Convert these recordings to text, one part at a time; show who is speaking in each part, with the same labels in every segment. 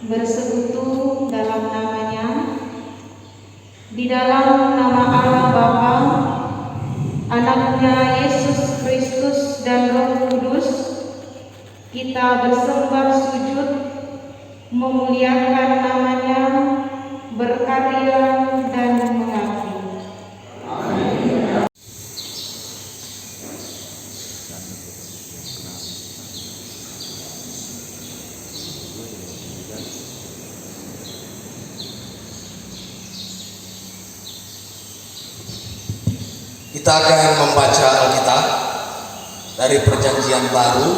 Speaker 1: bersekutu dalam namanya, di dalam nama Allah Bapa, Anaknya Yesus Kristus dan Roh Kudus, kita bersembah sujud, memuliakan namanya, berkarya dan mengabdi.
Speaker 2: Kita akan membaca Alkitab dari Perjanjian Baru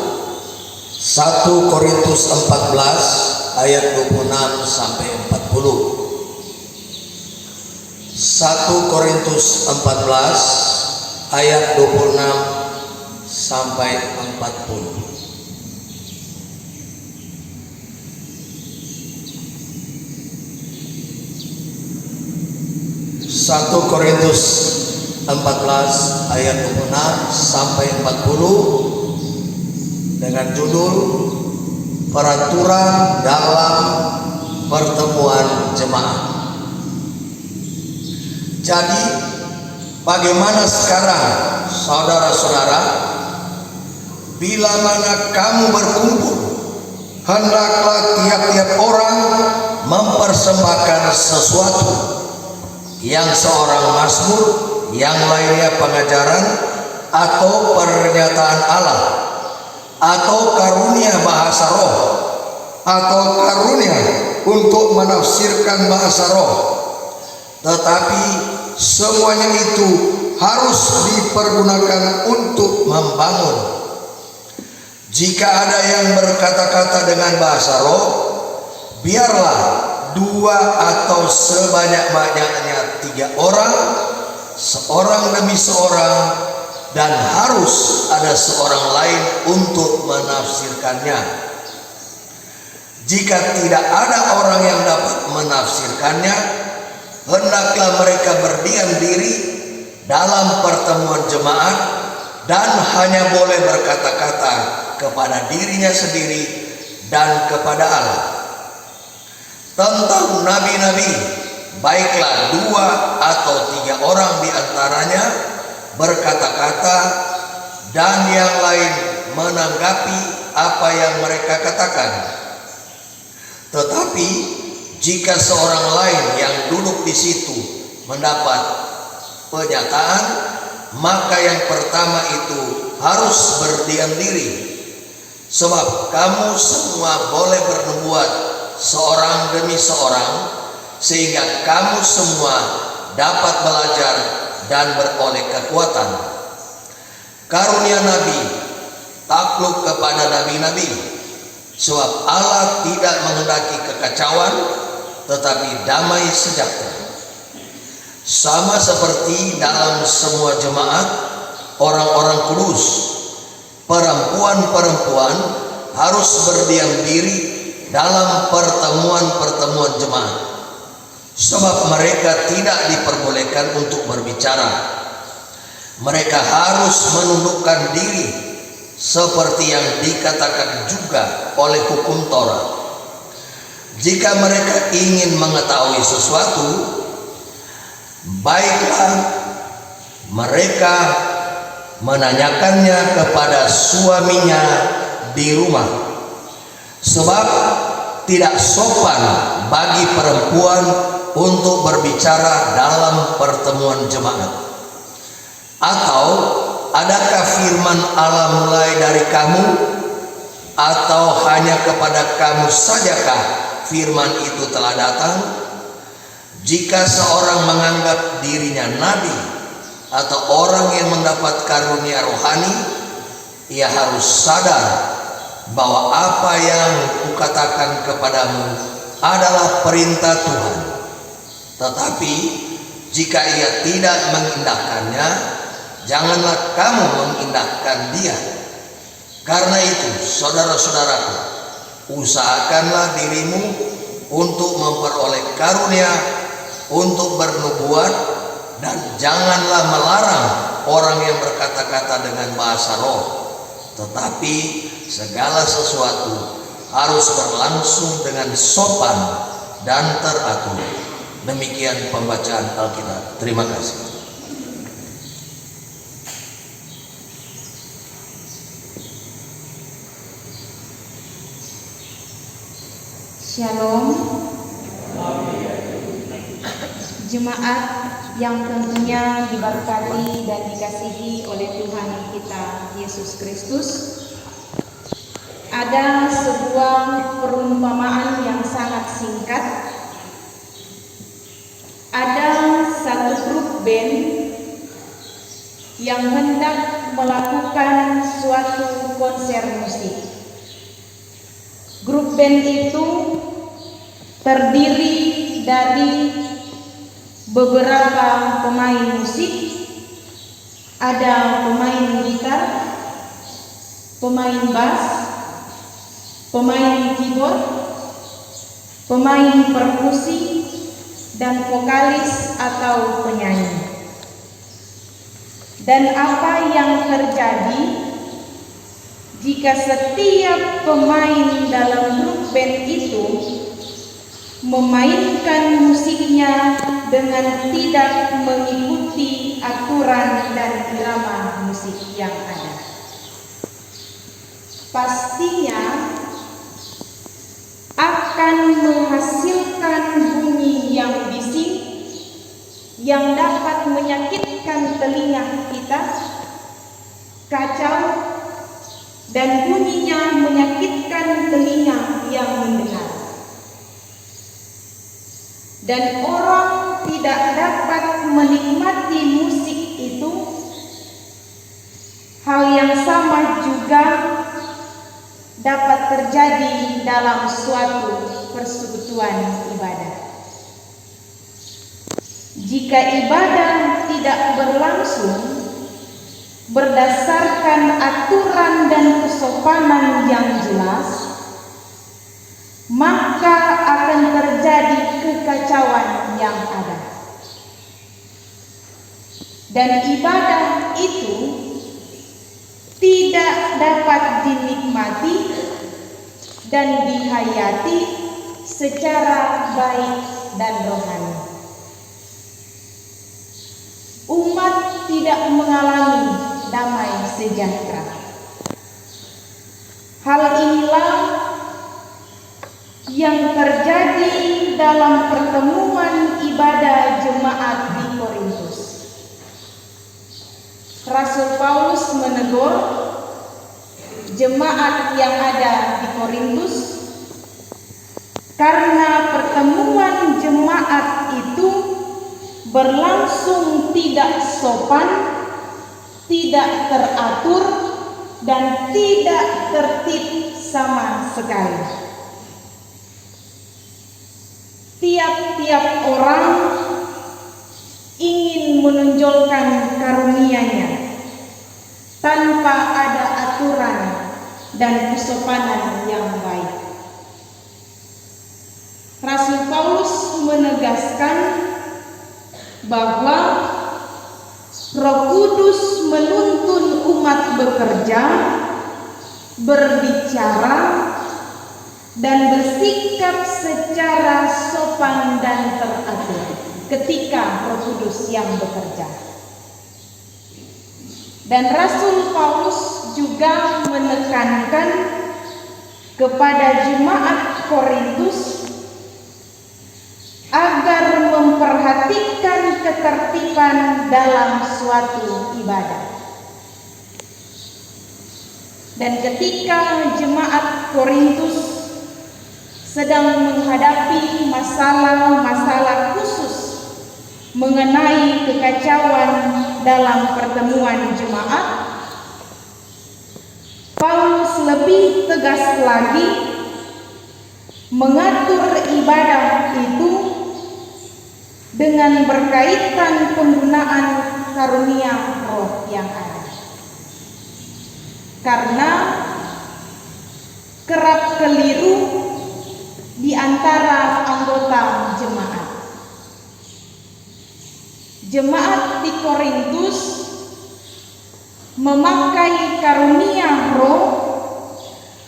Speaker 2: 1 Korintus 14 ayat 26 sampai 40. 1 Korintus 14 ayat 26 sampai 40. Satu Korintus 14 ayat 26 sampai 40 dengan judul Peraturan dalam Pertemuan Jemaat. Jadi bagaimana sekarang saudara-saudara? Bila mana kamu berkumpul, hendaklah tiap-tiap orang mempersembahkan sesuatu, yang seorang mazmur, yang lainnya pengajaran atau pernyataan Allah, atau karunia bahasa roh, atau karunia untuk menafsirkan bahasa roh. Tetapi semuanya itu harus dipergunakan untuk membangun. Jika ada yang berkata-kata dengan bahasa roh, biarlah 2 atau sebanyak-banyaknya 3 orang, seorang demi seorang, dan harus ada seorang lain untuk menafsirkannya. Jika tidak ada orang yang dapat menafsirkannya, hendaklah mereka berdiam diri dalam pertemuan jemaat dan hanya boleh berkata-kata kepada dirinya sendiri dan kepada Allah. Tentang nabi-nabi, baiklah 2 atau 3 orang di antaranya berkata-kata dan yang lain menanggapi apa yang mereka katakan. Tetapi jika seorang lain yang duduk di situ mendapat pernyataan, maka yang pertama itu harus berdiam diri. Sebab kamu semua boleh bernubuat seorang demi seorang, sehingga kamu semua dapat belajar dan beroleh kekuatan. Karunia nabi, takluk kepada nabi-nabi, sebab Allah tidak menghendaki kekacauan, tetapi damai sejahtera. Sama seperti dalam semua jemaat, orang-orang kudus, perempuan-perempuan harus berdiam diri dalam pertemuan-pertemuan jemaat, sebab mereka tidak diperbolehkan untuk berbicara. Mereka harus menundukkan diri seperti yang dikatakan juga oleh hukum Taurat. Jika mereka ingin mengetahui sesuatu, baiklah mereka menanyakannya kepada suaminya di rumah, sebab tidak sopan bagi perempuan untuk berbicara dalam pertemuan jemaat. Atau adakah firman Allah mulai dari kamu, atau hanya kepada kamu sajakah firman itu telah datang? Jika seorang menganggap dirinya nabi atau orang yang mendapat karunia rohani, ia harus sadar bahwa apa yang kukatakan kepadamu adalah perintah Tuhan. Tetapi jika ia tidak mengindahkannya, janganlah kamu mengindahkan dia. Karena itu, saudara-saudaraku, usahakanlah dirimu untuk memperoleh karunia untuk bernubuat, dan janganlah melarang orang yang berkata-kata dengan bahasa roh. Tetapi segala sesuatu harus berlangsung dengan sopan dan teratur. Demikian pembacaan Alkitab. Terima kasih.
Speaker 1: Shalom. Jemaat yang tentunya diberkati dan dikasihi oleh Tuhan kita Yesus Kristus. Ada sebuah perumpamaan yang sangat singkat. Ada satu grup band yang hendak melakukan suatu konser musik. Grup band itu terdiri dari beberapa pemain musik. Ada pemain gitar, pemain bass, pemain keyboard, pemain perkusi, dan vokalis atau penyanyi. Dan apa yang terjadi jika setiap pemain dalam grup band itu memainkan musiknya dengan tidak mengikuti aturan dan irama musik yang ada? Pastinya akan menghasilkan bunyi yang bising yang dapat menyakitkan telinga kita, kacau, dan bunyinya menyakitkan telinga yang mendengar. Dan orang tidak dapat menikmati musik itu. Hal yang sama juga dapat terjadi dalam suatu persekutuan ibadah. Jika ibadah tidak berlangsung berdasarkan aturan dan kesopanan yang jelas, maka akan terjadi kekacauan yang ada. Dan ibadah itu tidak dapat dinikmati dan dihayati secara baik dan rohani. Umat tidak mengalami damai sejahtera. Hal inilah yang terjadi dalam pertemuan ibadah jemaat di Korintus. Rasul Paulus menegur jemaat yang ada di Korintus karena pertemuan jemaat itu berlangsung tidak sopan, tidak teratur, dan tidak tertib sama sekali. Tiap-tiap orang ingin menonjolkan karunia-Nya tanpa ada aturan dan kesopanan yang baik. Rasul Paulus menegaskan bahwa Roh Kudus menuntun umat bekerja, berbicara, dan bersikap secara sopan dan teratur ketika Roh Kudus yang bekerja. Dan Rasul Paulus juga menekankan kepada jemaat Korintus agar memperhatikan ketertiban dalam suatu ibadah. Dan ketika jemaat Korintus sedang menghadapi masalah-masalah khusus mengenai kekacauan dalam pertemuan jemaat, Paulus lebih tegas lagi mengatur ibadah itu dengan berkaitan penggunaan karunia roh yang ada. Karena kerap keliru di antara anggota jemaat. Jemaat di Korintus memakai karunia roh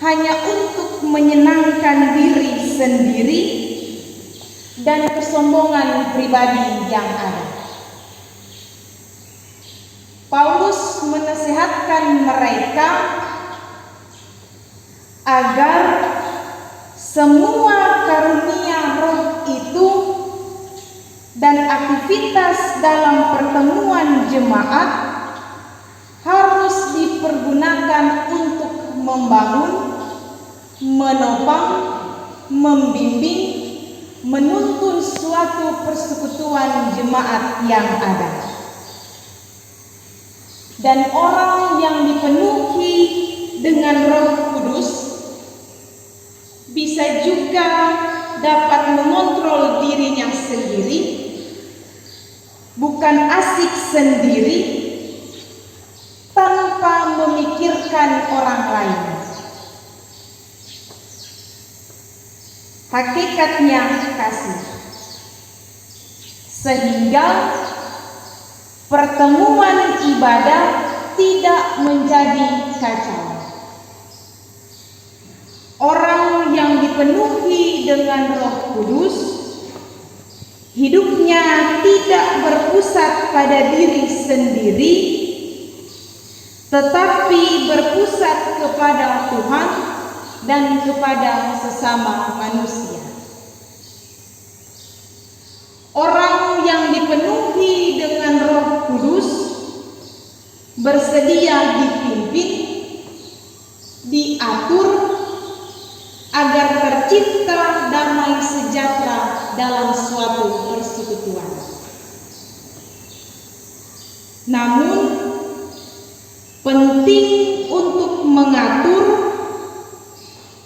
Speaker 1: hanya untuk menyenangkan diri sendiri dan kesombongan pribadi yang ada. Paulus menasihatkan mereka agar semua karunia roh itu dan aktivitas dalam pertemuan jemaat harus dipergunakan untuk membangun, menopang, membimbing, menuntun suatu persekutuan jemaat yang ada. Dan orang yang dipenuhi dengan Roh Kudus bisa juga dapat mengontrol dirinya sendiri, bukan asik sendiri, tanpa memikirkan orang lain. Hakikatnya kasih, sehingga pertemuan ibadah tidak menjadi kacau. Orang yang dipenuhi dengan Roh Kudus, hidupnya tidak berpusat pada diri sendiri, tetapi berpusat kepada Tuhan dan kepada sesama manusia. Orang yang dipenuhi dengan Roh Kudus bersedia dipimpin, diatur agar tercipta damai sejahtera dalam suatu persekutuan. Namun penting untuk mengatur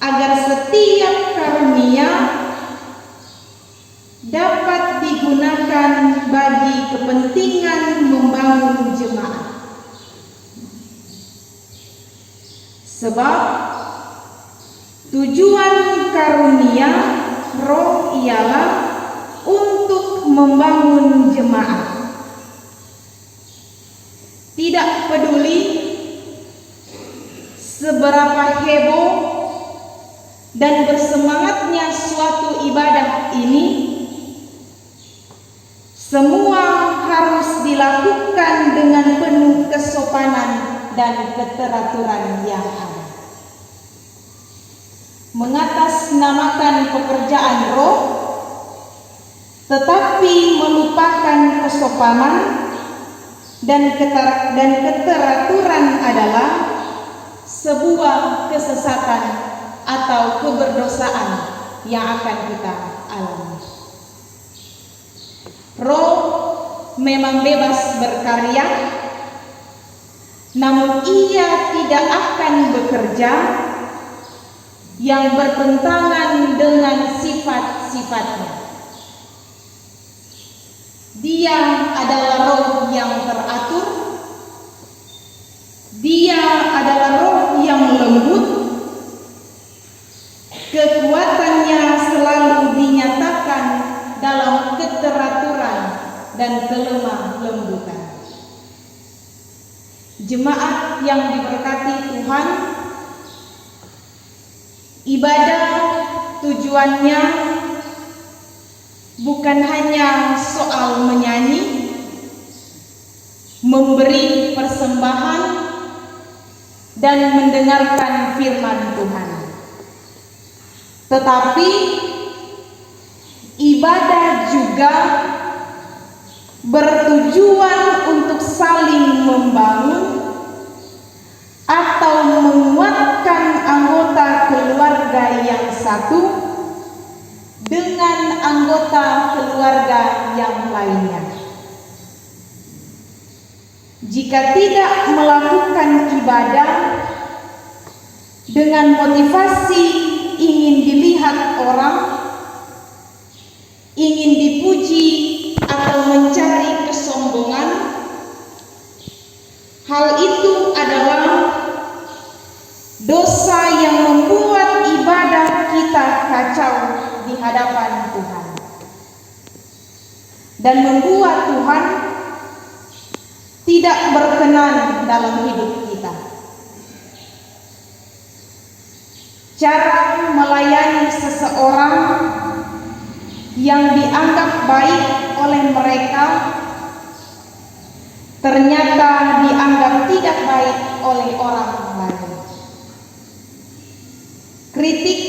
Speaker 1: agar setiap karunia dapat digunakan bagi kepentingan membangun jemaat. Sebab tujuan karunia roh ialah untuk membangun jemaat. Tidak peduli seberapa heboh dan bersemangatnya suatu ibadah ini, semua harus dilakukan dengan penuh kesopanan dan keteraturan yang ada. Mengatasnamakan pekerjaan roh, tetapi melupakan kesopanan dan keteraturan adalah sebuah kesesatan atau keberdosaan yang akan kita alami. Roh memang bebas berkarya, namun ia tidak akan bekerja yang bertentangan dengan sifat-sifatnya. Dia adalah roh yang teratur, dia adalah roh yang lembut, kekuatannya selalu dinyatakan dalam keteraturan dan kelemah lembutan. Jemaat yang diberkati Tuhan, ibadah tujuannya bukan hanya soal menyanyi, memberi persembahan, dan mendengarkan firman Tuhan, tetapi ibadah juga bertujuan untuk saling membangun atau menguatkan anggota keluarga yang satu dengan anggota keluarga yang lainnya. Jika tidak melakukan ibadah dengan motivasi ingin dilihat orang, ingin dipuji atau mencari kesombongan, hal itu adalah dosa yang membuat ibadah kita kacau di hadapan Tuhan dan membuat Tuhan tidak berkenan dalam hidup kita. cara melayani seseorang yang dianggap baik oleh mereka ternyata dianggap tidak baik oleh orang lain. Kritik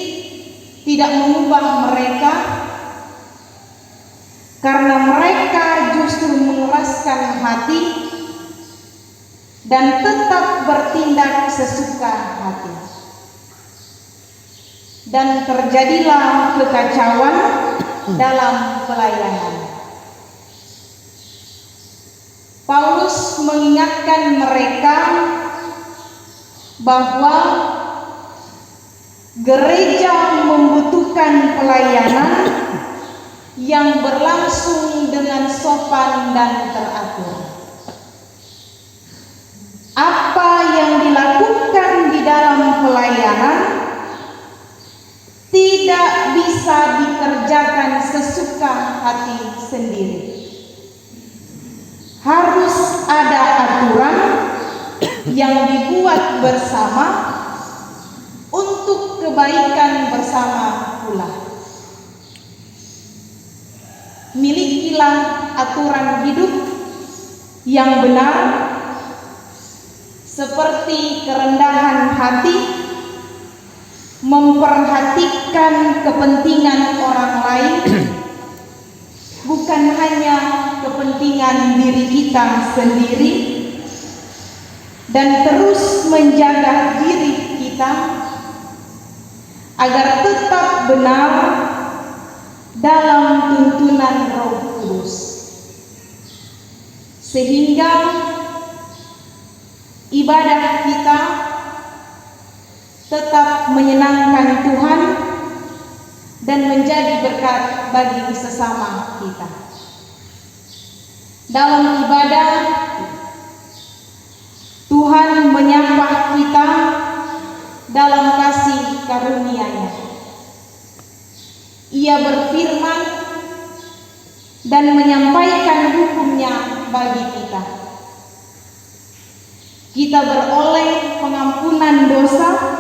Speaker 1: tidak mengubah mereka, karena mereka justru mengeraskan hati dan tetap bertindak sesuka hati. Dan terjadilah kekacauan dalam pelayanan. Paulus mengingatkan mereka bahwa gereja membutuhkan pelayanan yang berlangsung dengan sopan dan teratur. Apa yang dilakukan di dalam pelayanan tidak bisa dikerjakan sesuka hati sendiri. Harus ada aturan yang dibuat bersama untuk kebaikan bersama pula. Milikilah aturan hidup yang benar, seperti kerendahan hati, memperhatikan kepentingan orang lain, bukan hanya kepentingan diri kita sendiri, dan terus menjaga diri kita agar tetap benar dalam tuntunan Roh Kudus, sehingga ibadah kita tetap menyenangkan Tuhan dan menjadi berkat bagi sesama kita. Dalam ibadah, Tuhan menyapa kita dalam kasih karunia-Nya. Ia berfirman dan menyampaikan hukum-Nya bagi kita. Kita beroleh pengampunan dosa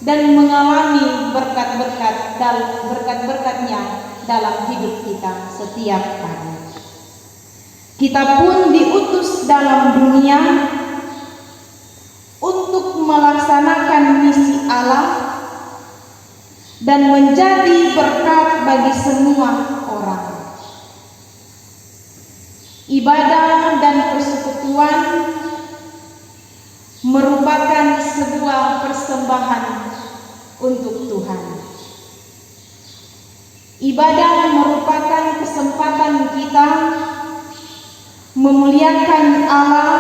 Speaker 1: dan mengalami berkat-berkat-Nya dalam hidup kita setiap hari. Kita pun diutus dalam dunia untuk melaksanakan misi Allah dan menjadi berkat bagi semua orang. Ibadah dan persekutuan merupakan sebuah persembahan untuk Tuhan. Ibadah merupakan kesempatan kita memuliakan Allah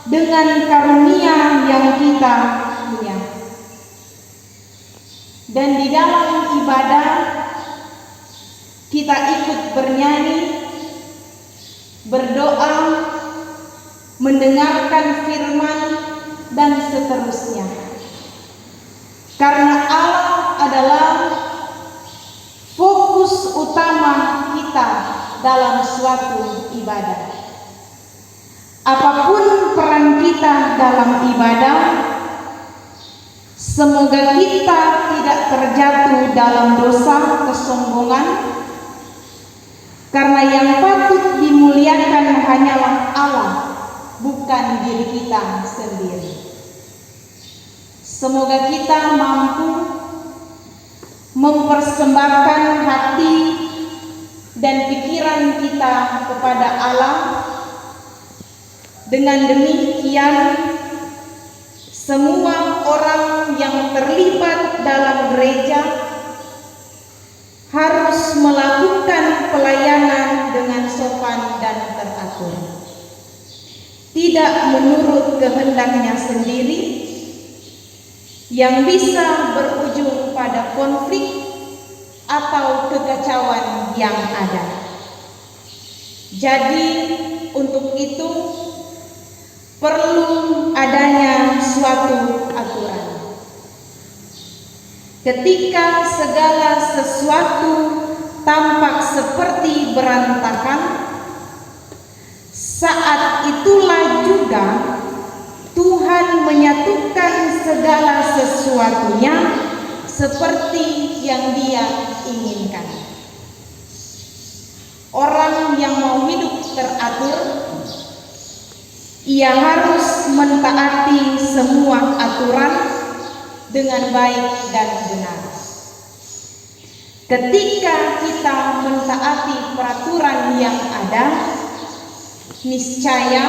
Speaker 1: dengan karunia yang kita punya. Dan di dalam ibadah kita ikut bernyanyi, berdoa, mendengarkan firman, dan seterusnya. Karena Allah adalah fokus utama kita dalam suatu ibadah. Apapun peran kita dalam ibadah, semoga kita tidak terjatuh dalam dosa kesombongan, karena yang patut dimuliakan hanyalah Allah, bukan diri kita sendiri. Semoga kita mampu mempersembahkan hati dan pikiran kita kepada Allah. Dengan demikian, semua orang yang terlibat dalam gereja harus melakukan pelayanan dengan sopan dan teratur, tidak menurut kehendaknya sendiri, yang bisa berujung pada konflik atau kekacauan yang ada. Jadi untuk itu perlu adanya suatu aturan. Ketika segala sesuatu tampak seperti berantakan, saat itulah juga Tuhan menyatukan segala sesuatunya seperti yang Dia inginkan. Orang yang mau hidup teratur, ia harus mentaati semua aturan dengan baik dan benar. Ketika kita mentaati peraturan yang ada, niscaya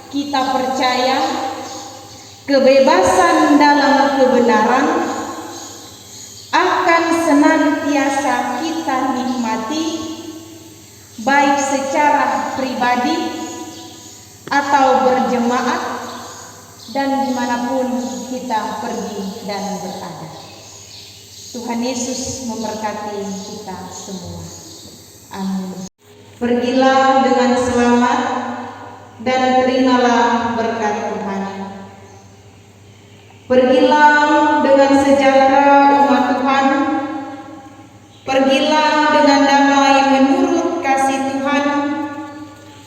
Speaker 1: kita percaya kebebasan dalam kebenaran akan senantiasa kita nikmati, baik secara pribadi atau berjemaat dan dimanapun kita pergi dan berada. Tuhan Yesus memberkati kita semua. Amin. Pergilah dengan selamat dan terimalah berkat Tuhan. Pergilah dengan sejahtera umat Tuhan. Pergilah dengan damai menurut kasih Tuhan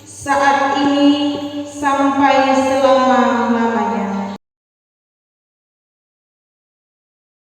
Speaker 1: saat ini sampai